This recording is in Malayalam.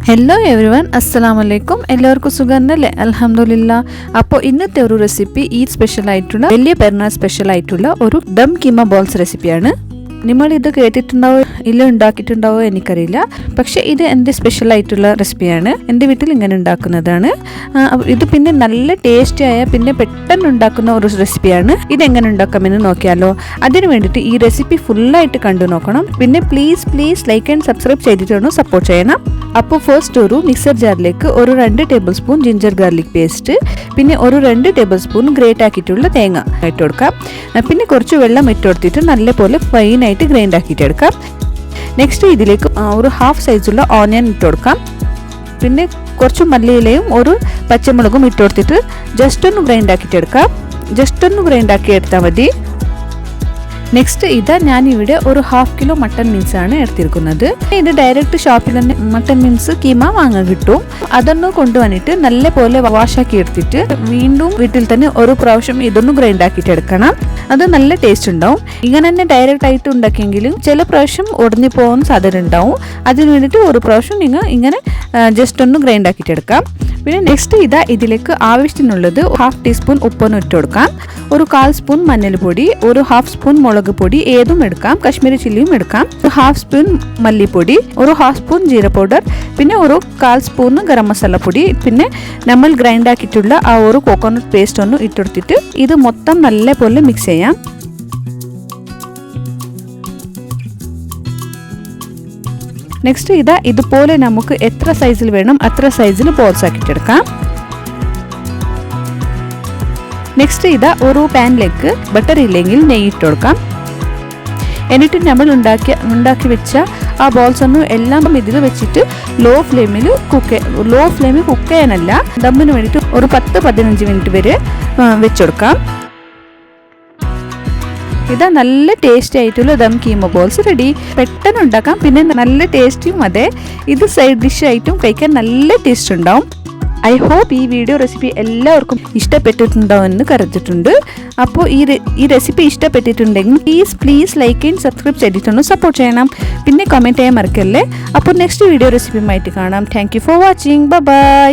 ഹലോ എവരിവൺ, അസ്സലാമലൈക്കും. എല്ലാവർക്കും സുഖന്നല്ലേ? അൽഹംദുലില്ലാ. അപ്പോൾ ഇന്നത്തെ ഒരു റെസിപ്പി ഈദ് സ്പെഷ്യൽ ആയിട്ടുള്ള, വലിയ പെരുന്നാൾ സ്പെഷ്യൽ ആയിട്ടുള്ള ഒരു ദം കീമ ബോൾസ് റെസിപ്പിയാണ്. നിങ്ങളിത് കേട്ടിട്ടുണ്ടാവോ ഇല്ല ഉണ്ടാക്കിയിട്ടുണ്ടാവോ എനിക്കറിയില്ല. പക്ഷേ ഇത് എൻ്റെ സ്പെഷ്യൽ ആയിട്ടുള്ള റെസിപ്പിയാണ്. എൻ്റെ വീട്ടിൽ ഇങ്ങനെ ഉണ്ടാക്കുന്നതാണ്. ഇത് പിന്നെ നല്ല ടേസ്റ്റി ആയ പിന്നെ പെട്ടെന്ന് ഉണ്ടാക്കുന്ന ഒരു റെസിപ്പിയാണ്. ഇതെങ്ങനെ ഉണ്ടാക്കാമെന്ന് നോക്കിയാലോ? അതിന് വേണ്ടിയിട്ട് ഈ റെസിപ്പി ഫുള്ളായിട്ട് കണ്ടു നോക്കണം. പിന്നെ പ്ലീസ് ലൈക്ക് ആൻഡ് സബ്സ്ക്രൈബ് ചെയ്തിട്ടാണ് സപ്പോർട്ട് ചെയ്യണം. അപ്പോൾ ഫസ്റ്റ് ഒരു മിക്സർ ജാറിലേക്ക് ഒരു 2 table spoon ginger garlic paste, പിന്നെ ഒരു 2 ടേബിൾ സ്പൂൺ ഗ്രേറ്റ് ആക്കിയിട്ടുള്ള തേങ്ങ ഇട്ട് കൊടുക്കാം. പിന്നെ കുറച്ച് വെള്ളം ഇട്ട് കൊടുത്തിട്ട് നല്ലപോലെ ഫൈനായിട്ട് ഗ്രൈൻഡ് ആക്കിയിട്ട് എടുക്കാം. നെക്സ്റ്റ് ഇതിലേക്ക് ഒരു ഹാഫ് സൈസുള്ള ഓണിയൻ ഇട്ട് കൊടുക്കാം. പിന്നെ കുറച്ച് മല്ലിയിലയും ഒരു പച്ചമുളകും ഇട്ട് കൊടുത്തിട്ട് ജസ്റ്റ് ഒന്ന് ഗ്രൈൻഡ് ആക്കിയിട്ട് എടുക്കാം. ജസ്റ്റ് ഒന്ന് ഗ്രൈൻഡ് ആക്കി എടുത്താൽ മതി. നെക്സ്റ്റ് ഇതാ ഞാനിവിടെ ഒരു 1/2 കിലോ മട്ടൺ മീൻസ് ആണ് എടുത്തിരിക്കുന്നത്. ഇത് ഡയറക്റ്റ് ഷോപ്പിൽ തന്നെ മട്ടൺ മീൻസ് കീമ വാങ്ങാൻ കിട്ടും. അതൊന്ന് കൊണ്ടുവന്നിട്ട് നല്ല പോലെ വാഷാക്കി എടുത്തിട്ട് വീണ്ടും വീട്ടിൽ തന്നെ ഒരു പ്രാവശ്യം ഇതൊന്ന് ഗ്രൈൻഡ് ആക്കിയിട്ട് എടുക്കണം. അത് നല്ല ടേസ്റ്റ് ഉണ്ടാവും. ഇങ്ങനെ തന്നെ ഡയറക്റ്റ് ആയിട്ട് ഉണ്ടാക്കിയെങ്കിലും ചില പ്രാവശ്യം ഉടഞ്ഞു പോകാൻ സാധ്യത ഉണ്ടാവും. അതിന് വേണ്ടിയിട്ട് ഒരു പ്രാവശ്യം നിങ്ങൾ ഇങ്ങനെ ജസ്റ്റ് ഒന്ന് ഗ്രൈൻഡ് ആക്കിയിട്ട് എടുക്കാം. പിന്നെ നെക്സ്റ്റ് ഇതാ ഇതിലേക്ക് ആവശ്യത്തിനുള്ളത് 1/2 ടീസ്പൂൺ ഉപ്പൊന്ന് ഇട്ട് കൊടുക്കാം. ഒരു 1/4 സ്പൂൺ മഞ്ഞൾപ്പൊടി, ഒരു 1/2 സ്പൂൺ മുളക് പൊടി ഏതും എടുക്കാം, കാശ്മീരി ചില്ലിയും എടുക്കാം, ഒരു 1/2 സ്പൂൺ മല്ലിപ്പൊടി, ഒരു 1/2 സ്പൂൺ ജീര പൗഡർ, പിന്നെ ഒരു 1/4 സ്പൂൺ ഗരം മസാല പൊടി, പിന്നെ നമ്മൾ ഗ്രൈൻഡ് ആക്കിയിട്ടുള്ള ആ ഒരു കോക്കോനട്ട് പേസ്റ്റ് ഒന്ന് ഇട്ടെടുത്തിട്ട് ഇത് മൊത്തം നല്ല പോലെ മിക്സ് ചെയ്യാം. നെക്സ്റ്റ് ഇതാ ഇതുപോലെ നമുക്ക് എത്ര സൈസിൽ വേണം അത്ര സൈസിൽ ബോൾസ് ആക്കിയിട്ടെടുക്കാം. നെക്സ്റ്റ് ഇതാ ഒരു പാനിലേക്ക് ബട്ടർ ഇല്ലെങ്കിൽ നെയ്യ് ഇട്ട് കൊടുക്കാം. എന്നിട്ട് നമ്മൾ ഉണ്ടാക്കി വെച്ച ആ ബോൾസ് ഒന്നും എല്ലാം ഇതിൽ വെച്ചിട്ട് ലോ ഫ്ലെയിമിൽ കുക്ക് ചെയ്യാനല്ല, ദമ്മിന് വേണ്ടിയിട്ട് ഒരു 10-15 മിനിറ്റ് വരെ വെച്ചെടുക്കാം. ഇതാ നല്ല ടേസ്റ്റി ആയിട്ടുള്ള ദം കീമ ബോൾസ് റെഡി. പെട്ടെന്ന് ഉണ്ടാക്കാം, പിന്നെ നല്ല ടേസ്റ്റിയും അതെ. ഇത് സൈഡ് ഡിഷ് ആയിട്ടും കഴിക്കാൻ നല്ല ടേസ്റ്റ് ഉണ്ടാവും. ഐ ഹോപ്പ് ഈ വീഡിയോ റെസിപ്പി എല്ലാവർക്കും ഇഷ്ടപ്പെട്ടിട്ടുണ്ടാവും എന്ന് കരുതിയിട്ടുണ്ട്. അപ്പോൾ ഈ റെസിപ്പി ഇഷ്ടപ്പെട്ടിട്ടുണ്ടെങ്കിൽ പ്ലീസ് ലൈക്ക് ആൻഡ് സബ്സ്ക്രൈബ് ചെയ്തിട്ടൊന്ന് സപ്പോർട്ട് ചെയ്യണം. പിന്നെ കമൻറ്റ് ചെയ്യാൻ മറക്കല്ലേ. അപ്പോൾ നെക്സ്റ്റ് വീഡിയോ റെസിപ്പിയുമായിട്ട് കാണാം. Thank you for watching. By.